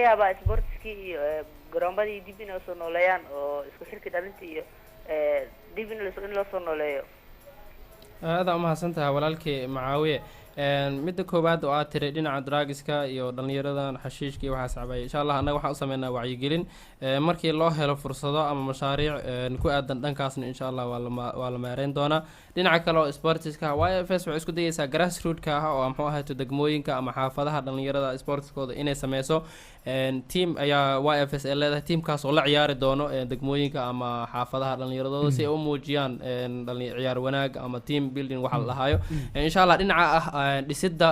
yaabaa sportskii iyo garoomadii dib inay soo nooleeyaan oo isku xirka dhalinta iyo dib in loo soo nooleeyo. aada umahadsan tahay walaalkii Macaawiye. midda koowaad oo aad tiri dhinaca drugska iyo dhalinyaradan xashiishka iyo waxaas cabay insha Allah anaga waxaan u sameynaa wacyigelin markii loo helo fursado ama mashaariic ku aadan dhankaasna insha Allah waa la maareyn doonaa. dhinaca kale oo sportska YFS waxay isku dayaysaa grassroots-ka oo muxuu ahaa degmooyinka ama xaafadaha dhalinyarada sportskooda inay sameyso team ayaa YFS ee leedahay teamkaas oo la ciyaari doono degmooyinka ama xaafadaha dhalinyaradooda si ay u muujiyaan ciyaar wanaag ama team building waxa la dhahayo insha Allah dhinaca dhisida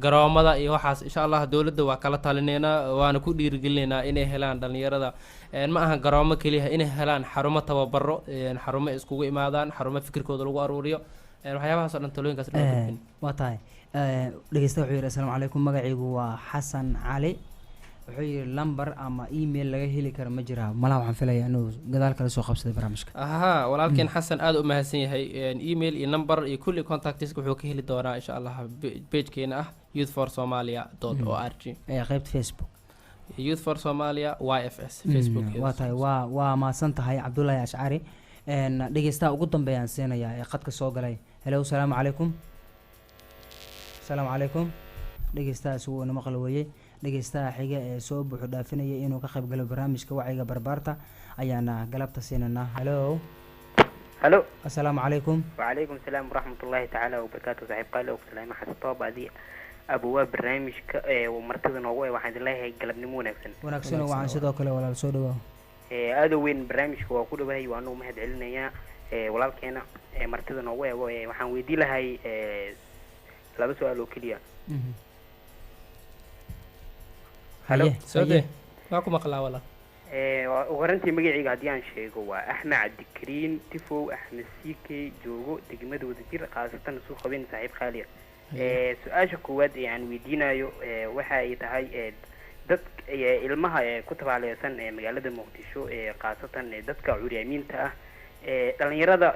garoomada iyo waxaas insha Allah dawladda waa kala talineena waana ku dhiirigelinaynaa inay helaan dhalinyarada ma aha garoomo kaliya inay helaan xarumo tababaro xarumo iskugu imaadaan xarumo fikirkooda lagu aruuriyo waxyaabahaas oo dhan talooyinkaas waa tahay dhegeystaha wuxuu yidhi assalaamu calaykum magacaygu waa xasan cali wuxuu yidhi lambar ama email laga heli karo ma jiraa malaha waxaan filayaa inuu gadaal kala soo qabsaday barnaamijka aha walaalkeen xasan aad u mahadsan yahay email iyo number iyo kulli contacts wuxuu ka heli doonaa insha Allah page-keena ah youthforsomalia.org qaybta Facebook Youth for Somalia YFS Facebook waa tahay waa maasan tahay Cabdullaahi Ashcari dhegeystaha ugu dambeeyaan siinayaa ee qadka soo galay hello assalaamu calaykum السلام عليكم dhegeystaha uu nama qalweeyay dhegeystaha xiga ee soo buuxu dhaafinaya inuu ka qayb galo barnaamijka wacyiga barbaarta ayaana galabta siinana hello assalaamu calaykum wa calaykum salaam wa rahmatullahi ta'ala wa barakatuh saaxiib qaali oo salaam xasto baadi abuwa barnaamijka martida noogu waxaan leeyahay galabnimo wanaagsan waxaan sidoo kale walaal soo dhawaado aad weyn barnaamijka waa ku dhawahay waan u mahad celinayaa walaalkeena martida noogu waxaan weydiin lahay laba su'aal oo kaliya hello sode waa kuma qalaa wala warantii magacayga hadii aan sheego waa Axmed Cabdikariin Tifow Axmed Siike joogo degmada Wadajir qaasatan soo qabin saaxiib qaaliya su'aasha koowaad ee aan weydiinayo waxa ay tahay dad ilmaha ku tabaaleysan magaalada Muqdisho qaasatan dadka curyaaminta ah dhalinyarada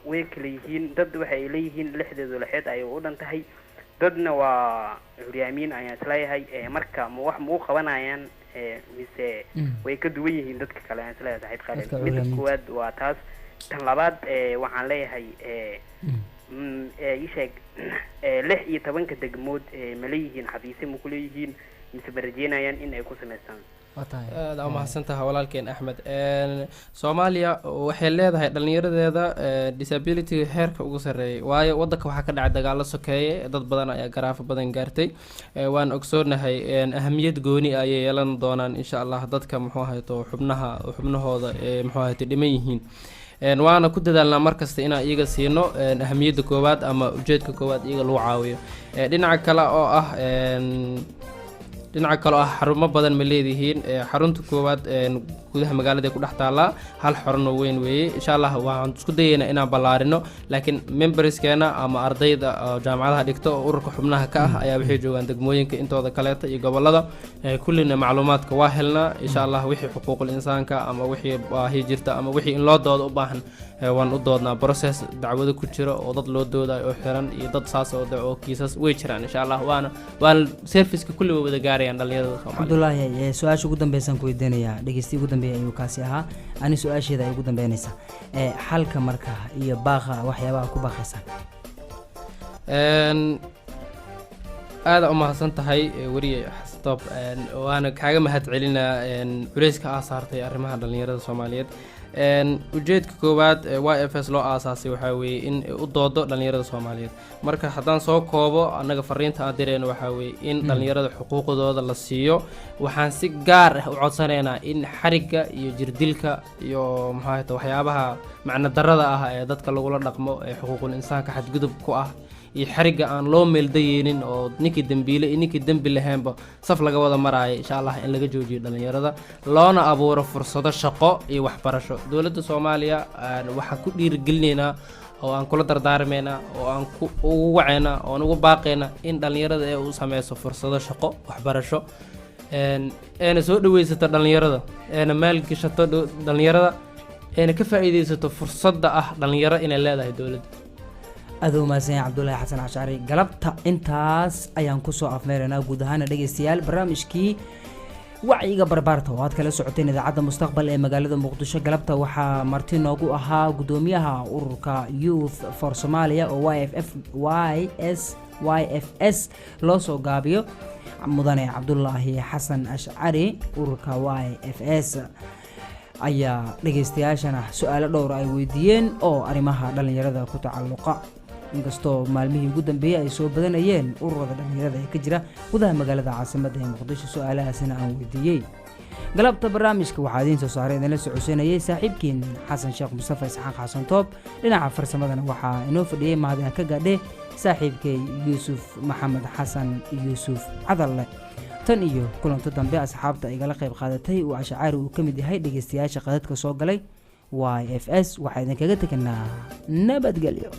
way kala yihiin dad waxay leeyihiin lixdeedu laxeed ay u dhan tahay dadna waa curyaamin ayaan isleeyahay marka ma wax ma u qabanayaan mise way ka duwan yihiin dadka kale ayaan isleeyahay saaxiib qaali mid koowaad waa taas tan labaad waxaan leeyahay isheeg 16 degmood ma leeyihiin xafiisyo ma ku leeyihiin mise barajeenayaan in ay ku sameystaan aad u mahadsantahay walaalkeen Axmed Soomaaliya waxay leedahay dhalinyaradeeda disability heerka ugu sareeyay waayo wadanka waxa ka dhacay dagaalo sokeeye dad badan ayaa garaafo badan gaartay waan ogsoonahay ahamiyad gooni ay yeelan doonaan insha Allah dadka muxuu ahayto xubnahooda muxuu ahayto dhiman yihiin waana ku dadaalnaa markasta inaan iyaga siino ahamiyada koowaad ama ujeedka koowaad iyaga lagu caawiyo dhinaca kale oo ah xarumo badan ma leedihiin xarunta koowaad gudaha magaalada ku dhex taala hal xarun oo weyn weeye insha Allah waxaan isku dayeynaa inaan ballaarino laakiin memberskeena ama ardayda jaamacadaha dhigto oo ururka xubnaha ka ah ayaa waxay joogaan degmooyinka intooda kaleeta iyo gobolada kullina macluumaadka waa helnaa insha Allah wixii xuquuqul insaanka ama wixii baahi jirta ama wixii in loo doodo u baahan waan u doodnaa process dacwado ku jiro oo dad loo doodayo oo xiran iyo dad saas oo kiisas way jiraan insha Allah waana service-ka kulli wada gaarayaan dhalinyarada Soomaaliyeed Cabdullaahi su'aasha ugu dambaysan ku weydiinayaa dhegeystiga ugu dambeeyay ayuu kaasi ahaa ani su'aasheeda ay ugu dambeynaysa xalka marka iyo baaqa waxyaabaha ku baaqaysan aad u mahadsan tahay wariye stop waana kaaga mahad celinaa culeyska aad saartay arrimaha dhalinyarada Soomaaliyeed ujeedka koowaad YFS loo aasaasay waxa weeye in u doodo dhalinyarada Soomaaliyeed marka haddaan soo koobo anaga fariinta aan direyno waxa weeye in dhalinyarada xuquuqdooda la siiyo waxaan si gaar ah u codsanaynaa in xariga iyo jirdilka iyo maxaa waxyaabaha macna darrada ah ee dadka lagula dhaqmo ee xuquuqul insaanka xadgudub ku ah iyo xariga aan loo meeldayeenin oo ninkii dambiile iyo ninkii dambi lahaynba saf laga wada maraayo insha Allah in laga joojiyo dhalinyarada loona abuuro fursado shaqo iyo waxbarasho dawladda Soomaaliya waxaan ku dhiirigelinaynaa oo aan kula dardaarmeynaa oo aan ugu waceynaa oo ugu baaqeynaa in dhalinyarada ay u sameeyso fursado shaqo waxbarasho eena soo dhaweysato dhalinyarada eena maalgashato dhalinyarada eena ka faa'iideysato fursadda ah dhalinyaro inay leedahay dawladda adoo maasan Cabdullaahi Xasan Ashcari galabta intaas ayaan ku soo afmeeranaa guud ahaan dhageystayaal barnaamijkii wacyiga barbaarta oo aad kala socoteen idaacadda mustaqbal ee magaalada muqdisho galabta waxaa marti noogu ahaa gudoomiyaha ururka Youth for Somalia oo YFS loo soo gaabiyo mudane Cabdullaahi Xasan Ashcari ururka YFS ayaa dhageystayaashana su'aalo dhowr ay weydiiyeen oo arrimaha dhalinyarada ku tacalluqa inkastoo maalmihii ugu dambeeyay ay soo badanayeen ururada dhalinyarada ee ka jira gudaha magaalada caasimadda ee muqdisho su'aalahaasina aan weydiiyey galabta barnaamijka waxaa idiin soo saaray idinla socodsiinayay saaxiibkiin xasan sheekh mustafa isxaaq xasan toob dhinaca farsamadana waxaa inoo fadhiyey mahadaan ka gaadhe saaxiibkay yuusuf maxamed xasan yuusuf cadalle tan iyo kulanto dambe asxaabta igala qayb qaadatay uu Ashcari uu ka mid yahay dhageystayaasha qadadka soo galay YFS waxaa idinkaga teganaa nabadgelyo